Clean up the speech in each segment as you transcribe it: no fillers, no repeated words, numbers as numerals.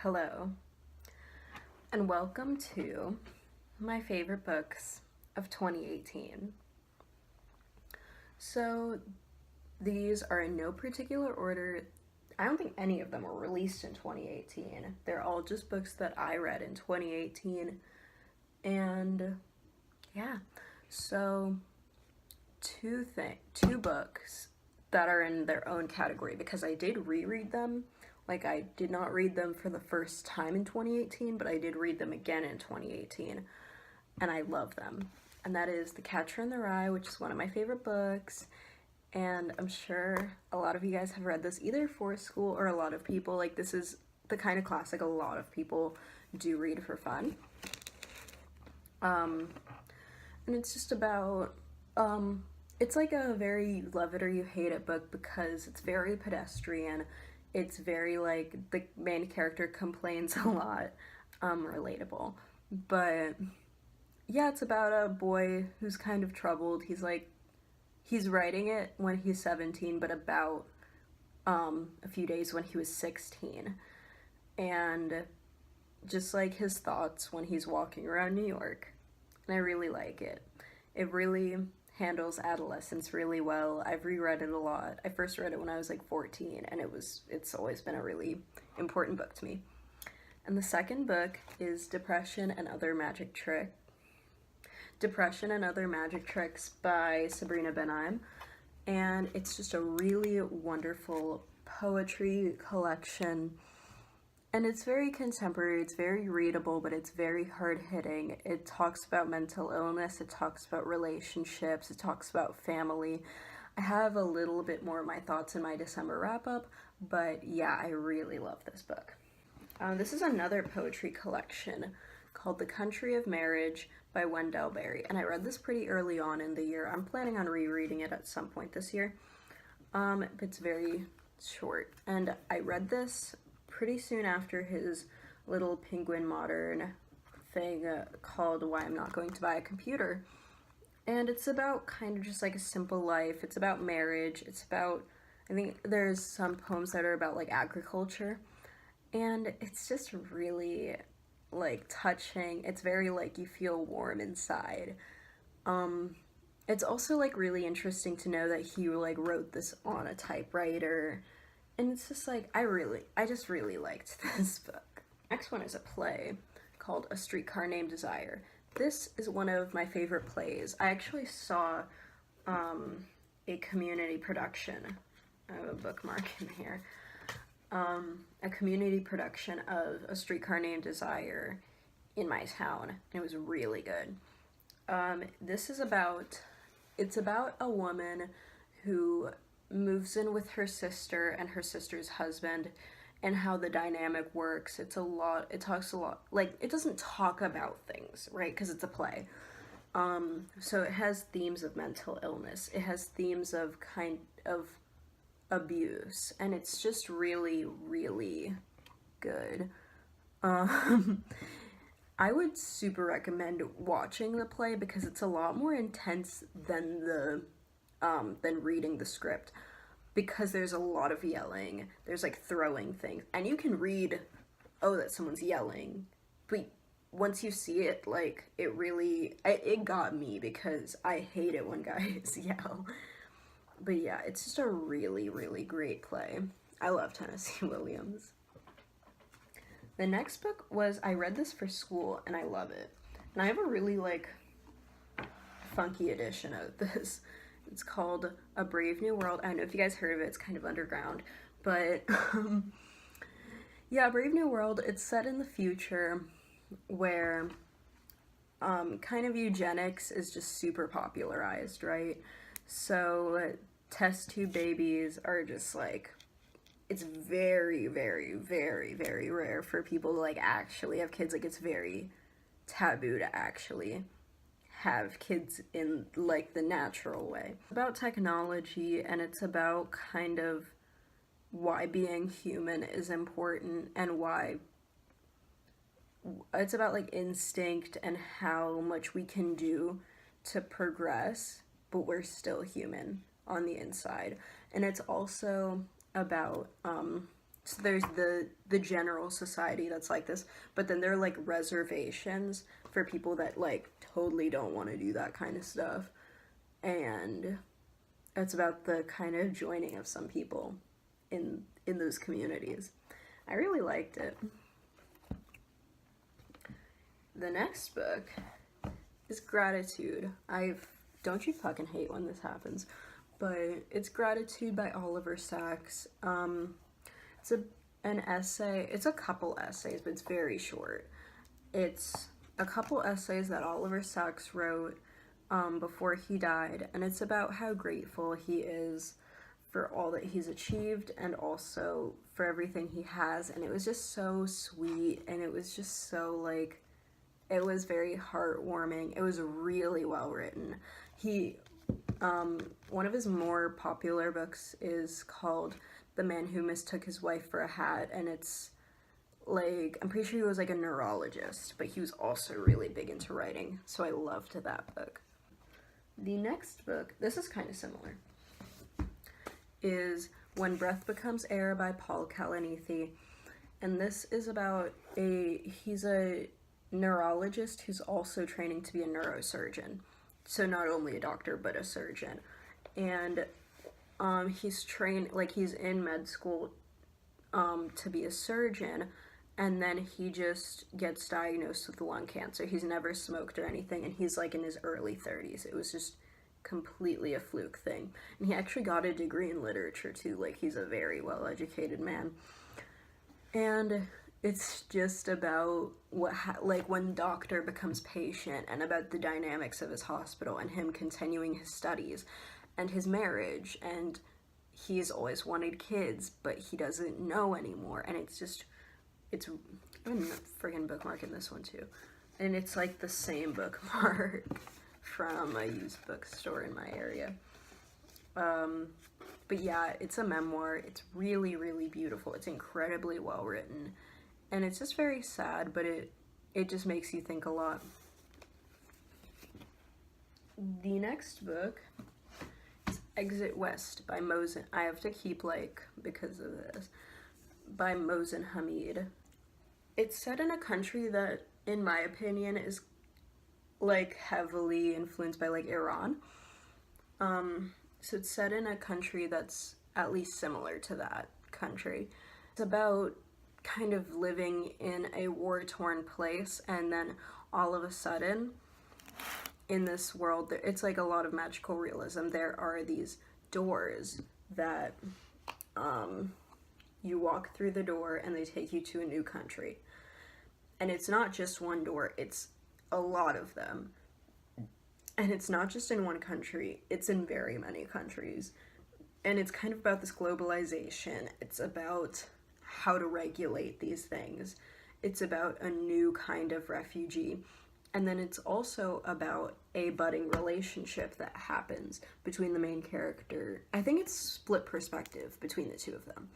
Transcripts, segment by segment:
Hello, and welcome to my favorite books of 2018. So, these are in no particular order. I don't think any of them were released in 2018. They're all just books that I read in 2018. And yeah, so two books that are in their own category because I did reread them. Like, I did not read them for the first time in 2018, but I did read them again in 2018, and I love them. And that is The Catcher in the Rye, which is one of my favorite books, and I'm sure a lot of you guys have read this either for school or a lot of people. Like, this is the kind of classic a lot of people do read for fun. And it's just about, it's like a very love it or you hate it book because it's very pedestrian. It's very, like, the main character complains a lot, relatable. But yeah, it's about a boy who's kind of troubled. He's writing it when he's 17, but about a few days when he was 16. And just like his thoughts when he's walking around New York. And I really like it. It really handles adolescence really well. I've reread it a lot. I first read it when I was like 14, and it's always been a really important book to me. And the second book is Depression and Other Magic Tricks by Sabrina Benaim. And it's just a really wonderful poetry collection. And it's very contemporary, it's very readable, but it's very hard-hitting. It talks about mental illness, it talks about relationships, it talks about family. I have a little bit more of my thoughts in my December wrap-up, but yeah, I really love this book. This is another poetry collection called The Country of Marriage by Wendell Berry, and I read this pretty early on in the year. I'm planning on rereading it at some point this year. It's very short, and I read this pretty soon after his little Penguin Modern thing called Why I'm Not Going to Buy a Computer. And it's about kind of just like a simple life. It's about marriage. It's about, I think there's some poems that are about like agriculture. And it's just really like touching. It's very like you feel warm inside. It's also like really interesting to know that he like wrote this on a typewriter. And it's just like, I just really liked this book. Next one is a play called A Streetcar Named Desire. This is one of my favorite plays. I actually saw a community production. I have a bookmark in here. A community production of A Streetcar Named Desire in my town. And it was really good. It's about a woman who moves in with her sister and her sister's husband and how the dynamic works. It talks a lot, like, it doesn't talk about things, right, because it's a play. So it has themes of mental illness, it has themes of kind of abuse, and it's just really, really good. I would super recommend watching the play because it's a lot more intense than than reading the script, because there's a lot of yelling, there's like throwing things, and you can read, oh, that someone's yelling, but once you see it, like, it got me because I hate it when guys yell. But yeah, it's just a really, really great play. I love Tennessee Williams. The next book I read this for school, and I love it. And I have a really, like, funky edition of this. It's called A Brave New World. I don't know if you guys heard of it, it's kind of underground. But, yeah, A Brave New World, it's set in the future where kind of eugenics is just super popularized, right? So test tube babies are just like, it's very, very, very, very rare for people to like actually have kids. Like, it's very taboo to actually have kids in like the natural way. It's about technology, and it's about kind of why being human is important, and why it's about like instinct and how much we can do to progress, but we're still human on the inside. And it's also about So there's the general society that's like this, but then there are like reservations for people that like totally don't want to do that kind of stuff. And it's about the kind of joining of some people in those communities. I really liked it. The next book is Gratitude. Don't you fucking hate when this happens, but it's Gratitude by Oliver Sacks. It's an essay. It's a couple essays, but it's very short. It's a couple essays that Oliver Sacks wrote before he died, and it's about how grateful he is for all that he's achieved and also for everything he has. And it was just so sweet, and it was just so like, it was very heartwarming. It was really well written. One of his more popular books is called The Man Who Mistook His Wife for a Hat, and it's like, I'm pretty sure he was like a neurologist, but he was also really big into writing, so I loved that book. The next book, this is kind of similar, is When Breath Becomes Air by Paul Kalanithi, and this is about he's a neurologist who's also training to be a neurosurgeon, so not only a doctor but a surgeon. And he's trained, like he's in med school to be a surgeon, and then he just gets diagnosed with lung cancer. He's never smoked or anything, and he's like in his early 30s. It was just completely a fluke thing. And he actually got a degree in literature too. Like, he's a very well-educated man. And it's just about like when doctor becomes patient, and about the dynamics of his hospital and him continuing his studies and his marriage, and he's always wanted kids but he doesn't know anymore. And I'm friggin' bookmarking this one too, and it's like the same bookmark from a used bookstore in my area. But yeah, it's a memoir. It's really, really beautiful. It's incredibly well written, and it's just very sad, but it just makes you think a lot. The next book is Exit West by Mohsen. I have to keep like, because of this, by Mohsen Hamid. It's set in a country that, in my opinion, is like heavily influenced by like Iran. So it's set in a country that's at least similar to that country. It's about kind of living in a war-torn place, and then all of a sudden in this world, it's like a lot of magical realism. There are these doors that you walk through the door and they take you to a new country. And it's not just one door, it's a lot of them. And it's not just in one country, it's in very many countries. And it's kind of about this globalization. It's about how to regulate these things. It's about a new kind of refugee. And then it's also about a budding relationship that happens between the main character. I think it's split perspective between the two of them.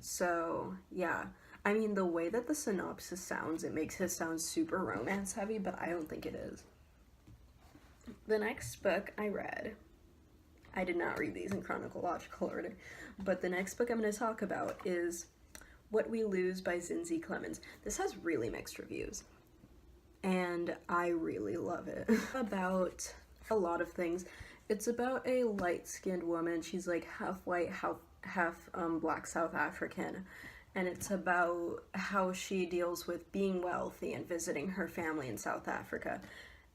So, yeah. I mean, the way that the synopsis sounds, it makes it sound super romance heavy, but I don't think it is. The next book I read, I did not read these in chronological order, but the next book I'm going to talk about is What We Lose by Zinzi Clemens. This has really mixed reviews, and I really love it. About a lot of things. It's about a light-skinned woman. She's like half white, half black South African, and it's about how she deals with being wealthy and visiting her family in South Africa,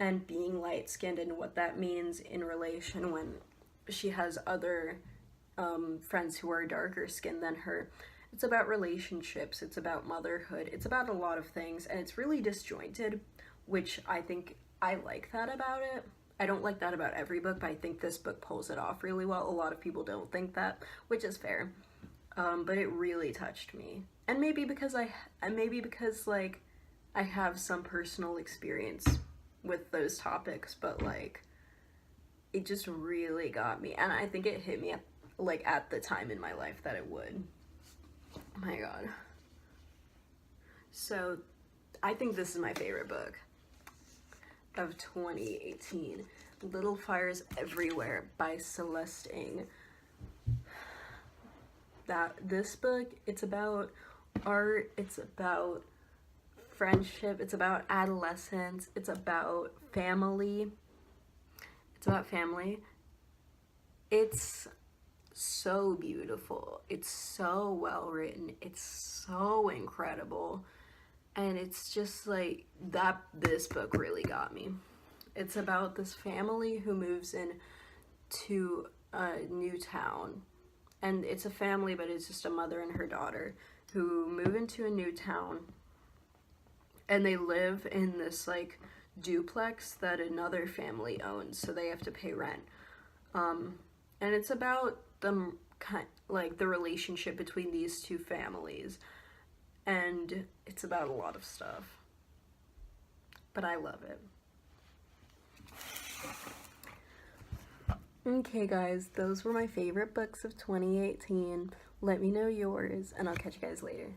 and being light-skinned and what that means in relation when she has other friends who are darker skinned than her. It's about relationships, it's about motherhood, it's about a lot of things, and it's really disjointed, which I think I like that about it. I don't like that about every book, but I think this book pulls it off really well. A lot of people don't think that, which is fair. But it really touched me. And maybe because like I have some personal experience with those topics, but like it just really got me, and I think it hit me at the time in my life that it would. Oh my god. So I think this is my favorite book of 2018. Little Fires Everywhere by Celeste Ng. that. This book, it's about art, it's about friendship, it's about adolescence, it's about family. It's about family. It's so beautiful. It's so well written. It's so incredible. And it's just like that, this book really got me. It's about this family who moves in to a new town. And it's a family, but it's just a mother and her daughter who move into a new town. And they live in this like duplex that another family owns, so they have to pay rent. And it's about them like the relationship between these two families. And it's about a lot of stuff. But I love it. Okay guys, those were my favorite books of 2018. Let me know yours, and I'll catch you guys later.